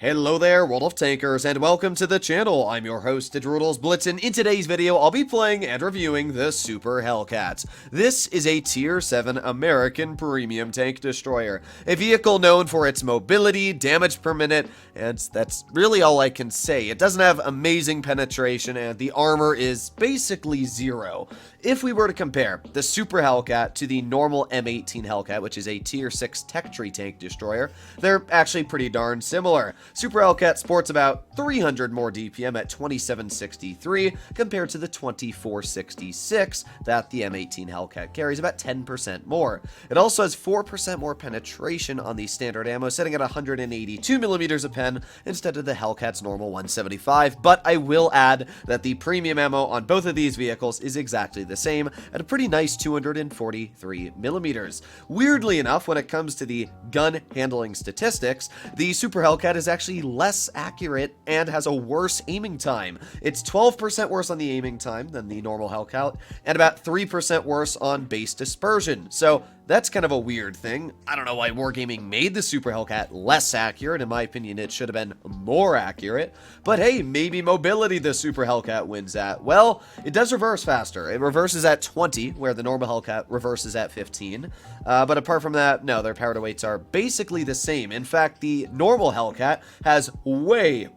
Hello there, World of Tankers, and welcome to the channel. I'm your host, Droodles, Blitz, and in today's video, I'll be playing and reviewing the Super Hellcat. This is a Tier 7 American premium tank destroyer, a vehicle known for its mobility, damage per minute, and that's really all I can say. It doesn't have amazing penetration, and the armor is basically zero. If we were to compare the Super Hellcat to the normal M18 Hellcat, which is a Tier 6 tech tree tank destroyer, they're actually pretty darn similar. Super Hellcat sports about 300 more DPM at 2763 compared to the 2466 that the M18 Hellcat carries, about 10% more. It also has 4% more penetration on the standard ammo, sitting at 182 millimeters a pen instead of the Hellcat's normal 175, but I will add that the premium ammo on both of these vehicles is exactly the same at a pretty nice 243 millimeters. Weirdly enough, when it comes to the gun handling statistics, the Super Hellcat is actually less accurate and has a worse aiming time. It's 12% worse on the aiming time than the normal Hellcat, and about 3% worse on base dispersion. So that's kind of a weird thing. I don't know why Wargaming made the Super Hellcat less accurate. In my opinion, it should have been more accurate. But hey, maybe mobility the Super Hellcat wins at. Well, it does reverse faster. It reverses at 20, where the normal Hellcat reverses at 15. But apart from that, no, their power to weights are basically the same. In fact, the normal Hellcat has way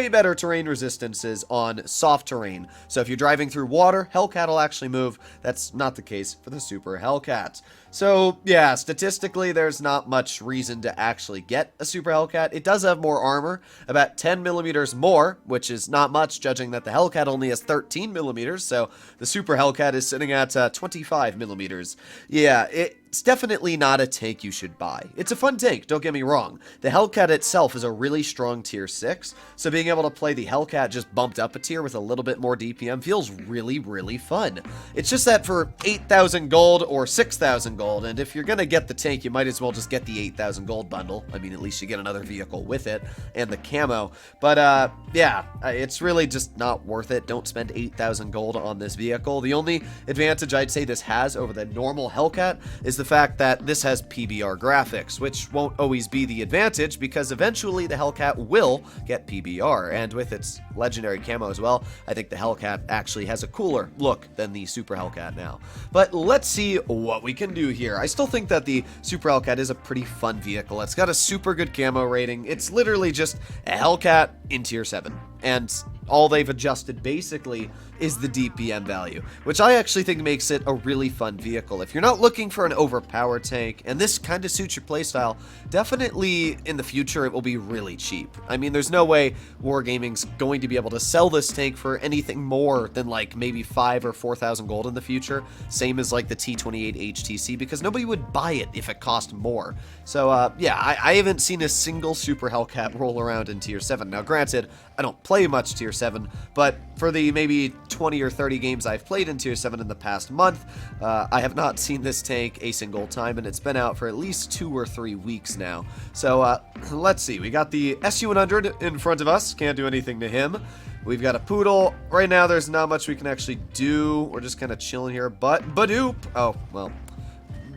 better terrain resistances on soft terrain. So if you're driving through water, Hellcat will actually move. That's not the case for the Super Hellcat. So, yeah, statistically, there's not much reason to actually get a Super Hellcat. It does have more armor, about 10 millimeters more, which is not much, judging that the Hellcat only has 13 millimeters, so the Super Hellcat is sitting at 25 millimeters. Yeah, it's definitely not a tank you should buy. It's a fun tank, don't get me wrong. The Hellcat itself is a really strong tier 6, so being able to play the Hellcat just bumped up a tier with a little bit more DPM feels really fun. It's just that for 8,000 gold or 6,000 gold, and if you're gonna get the tank, you might as well just get the 8,000 gold bundle. I mean, at least you get another vehicle with it, and the camo. But, yeah, it's really just not worth it. Don't spend 8,000 gold on this vehicle. The only advantage I'd say this has over the normal Hellcat is the fact that this has PBR graphics, which won't always be the advantage because eventually the Hellcat will get PBR, and with its legendary camo as well, I think the Hellcat actually has a cooler look than the Super Hellcat now. But let's see what we can do here. I still think that the Super Hellcat is a pretty fun vehicle. It's got a super good camo rating. It's literally just a Hellcat in tier 7, and all they've adjusted basically is the DPM value, which I actually think makes it a really fun vehicle. If you're not looking for an overpowered tank, and this kind of suits your playstyle, definitely in the future it will be really cheap. I mean, there's no way Wargaming's going to be able to sell this tank for anything more than like maybe 5,000 or 4,000 gold in the future, same as like the T28 HTC, because nobody would buy it if it cost more. So yeah, I haven't seen a single Super Hellcat roll around in tier 7. Now granted, I don't play much tier 7, but for the maybe 20 or 30 games I've played in tier 7 in the past month, I have not seen this tank a single time, and it's been out for at least 2 or 3 weeks now. So let's see, we got the SU-100 in front of us, can't do anything to him. We've got a Poodle. Right now there's not much we can actually do, we're just kind of chilling here, but Badoop! Oh, well,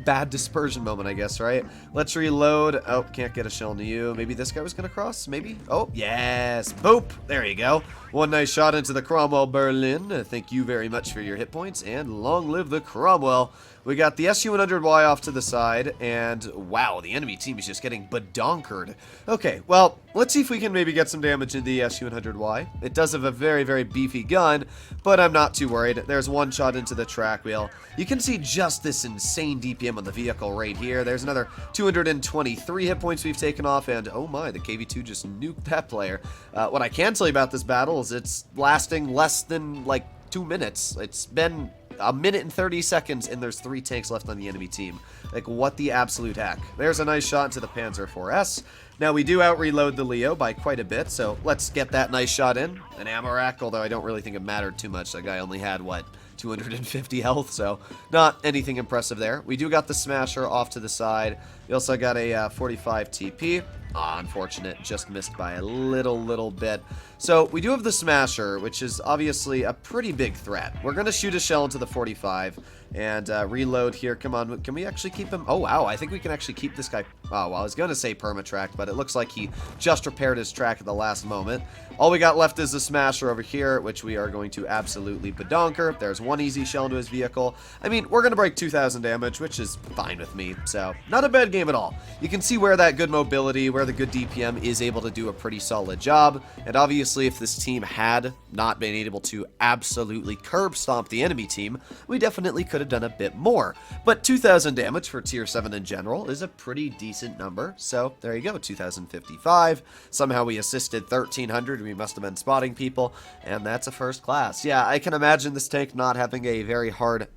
bad dispersion moment, I guess, right? Let's reload. Oh, can't get a shell into you. Maybe this guy was gonna cross, maybe? Oh, yes, boop, there you go. One nice shot into the Cromwell Berlin. Thank you very much for your hit points, and long live the Cromwell. We got the SU-100Y off to the side, and wow, the enemy team is just getting badonkered. Okay, well, let's see if we can maybe get some damage in the SU-100Y. It does have a very beefy gun, but I'm not too worried. There's one shot into the track wheel. You can see just this insane DPM on the vehicle right here. There's another 223 hit points we've taken off, and oh my, the KV-2 just nuked that player. What I can tell you about this battle is it's lasting less than like 2 minutes. It's been a minute and 30 seconds, and there's 3 tanks left on the enemy team. Like, what the absolute heck? There's a nice shot into the Panzer IVs. Now, we do out-reload the Leo by quite a bit, so let's get that nice shot in. An ammo rack, although I don't really think it mattered too much. That guy only had, what, 250 health, so not anything impressive there. We do got the Smasher off to the side. We also got a 45 TP. Unfortunate, just missed by a little bit. So we do have the Smasher, which is obviously a pretty big threat. We're going to shoot a shell into the 45. And reload here. Come on, can we actually keep him? Oh, wow, I think we can actually keep this guy. Oh, well, I was going to say permatrack, but it looks like he just repaired his track at the last moment. All we got left is the smasher over here, which we are going to absolutely badonker. There's one easy shell into his vehicle. I mean, we're going to break 2,000 damage, which is fine with me, so not a bad game at all. You can see where that good mobility, where the good DPM is able to do a pretty solid job, and obviously if this team had not been able to absolutely curb stomp the enemy team, we definitely could have done a bit more. But 2,000 damage for tier 7 in general is a pretty decent number, so there you go, 2,055. Somehow we assisted 1,300. We must have been spotting people, and that's a first class. Yeah, I can imagine this tank not having a very hard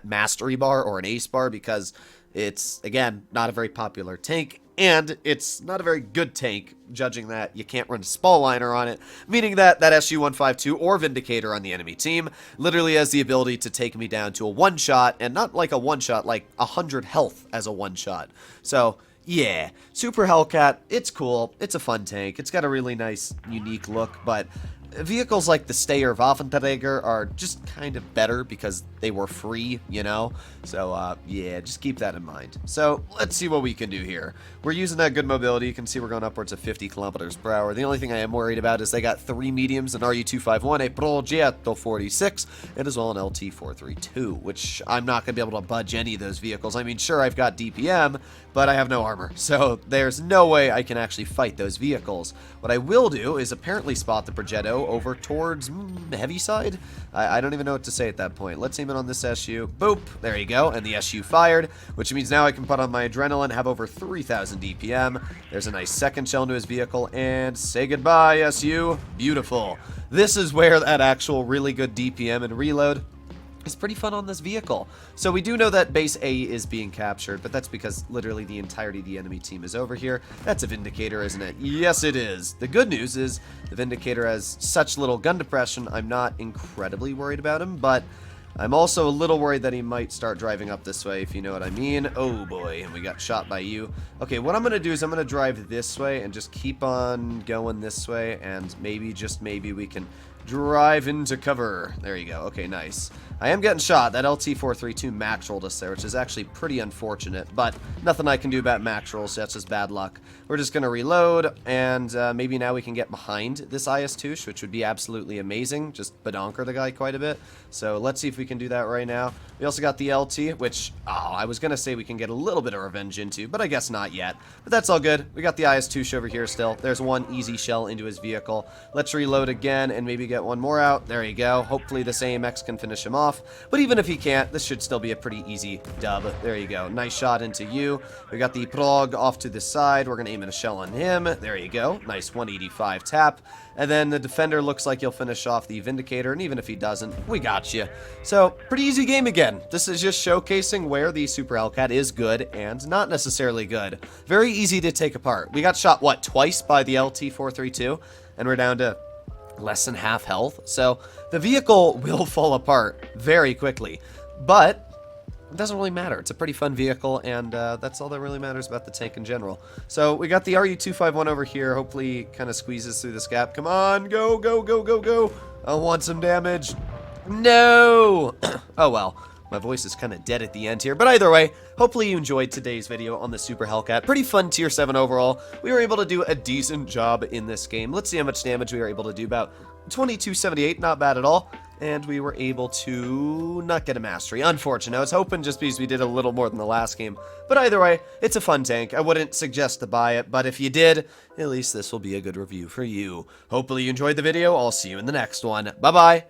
mastery bar or an ace bar because it's, again, not a very popular tank, and it's not a very good tank, judging that you can't run a spall liner on it, meaning that that SU-152 or Vindicator on the enemy team literally has the ability to take me down to a one-shot, and not like a one-shot, like 100 health as a one-shot. So yeah, Super Hellcat, it's cool, it's a fun tank, it's got a really nice, unique look, but vehicles like the Steyr Waffenträger are just kind of better because they were free, you know? So, yeah, just keep that in mind. So, let's see what we can do here. We're using that good mobility. You can see we're going upwards of 50 kilometers per hour. The only thing I am worried about is they got 3 mediums, an RU-251, a Progetto 46, and as well an LT-432, which I'm not going to be able to budge any of those vehicles. I mean, sure, I've got DPM, but I have no armor, so there's no way I can actually fight those vehicles. What I will do is apparently spot the Progetto over towards the heavy side. I don't even know what to say at that point. Let's aim it on this SU. Boop. There you go. And the SU fired, which means now I can put on my adrenaline, have over 3,000 DPM. There's a nice second shell into his vehicle, and say goodbye, SU. Beautiful. This is where that actual really good DPM and reload is pretty fun on this vehicle. So we do know that base A is being captured, but that's because literally the entirety of the enemy team is over here. That's a Vindicator, isn't it? Yes, it is. The good news is the Vindicator has such little gun depression, I'm not incredibly worried about him, but I'm also a little worried that he might start driving up this way, if you know what I mean. Oh boy, and we got shot by you. Okay, what I'm going to do is I'm going to drive this way and just keep on going this way, and maybe, just maybe, we can drive into cover. There you go. Okay, nice. I am getting shot. That LT-432 max rolled us there, which is actually pretty unfortunate, but nothing I can do about max rolls, so that's just bad luck. We're just going to reload, and maybe now we can get behind this IS-2, which would be absolutely amazing. Just badonker the guy quite a bit. So let's see if we can do that right now. We also got the LT, which, I was going to say we can get a little bit of revenge into, but I guess not yet. But that's all good. We got the IS-2 over here still. There's one easy shell into his vehicle. Let's reload again and maybe get one more out. There you go. Hopefully this AMX can finish him off. But even if he can't, this should still be a pretty easy dub. There you go. Nice shot into you. We got the Prog off to the side. We're going to aim in a shell on him. There you go. Nice 185 tap. And then the defender looks like he'll finish off the Vindicator, and even if he doesn't, we got you. So, pretty easy game again. This is just showcasing where the Super Hellcat is good and not necessarily good. Very easy to take apart. We got shot, what, twice by the LT-432, and we're down to less than half health. So, the vehicle will fall apart very quickly, but it doesn't really matter. It's a pretty fun vehicle, and that's all that really matters about the tank in general. So we got the RU-251 over here. Hopefully kind of squeezes through this gap. Come on, go, go, go, go, go. I want some damage. No! Oh well. My voice is kind of dead at the end here, but either way, hopefully you enjoyed today's video on the Super Hellcat. Pretty fun tier 7 overall. We were able to do a decent job in this game. Let's see how much damage we were able to do. About 2278, not bad at all. And we were able to not get a mastery. Unfortunate. I was hoping just because we did a little more than the last game. But either way, it's a fun tank. I wouldn't suggest to buy it, but if you did, at least this will be a good review for you. Hopefully you enjoyed the video. I'll see you in the next one. Bye-bye.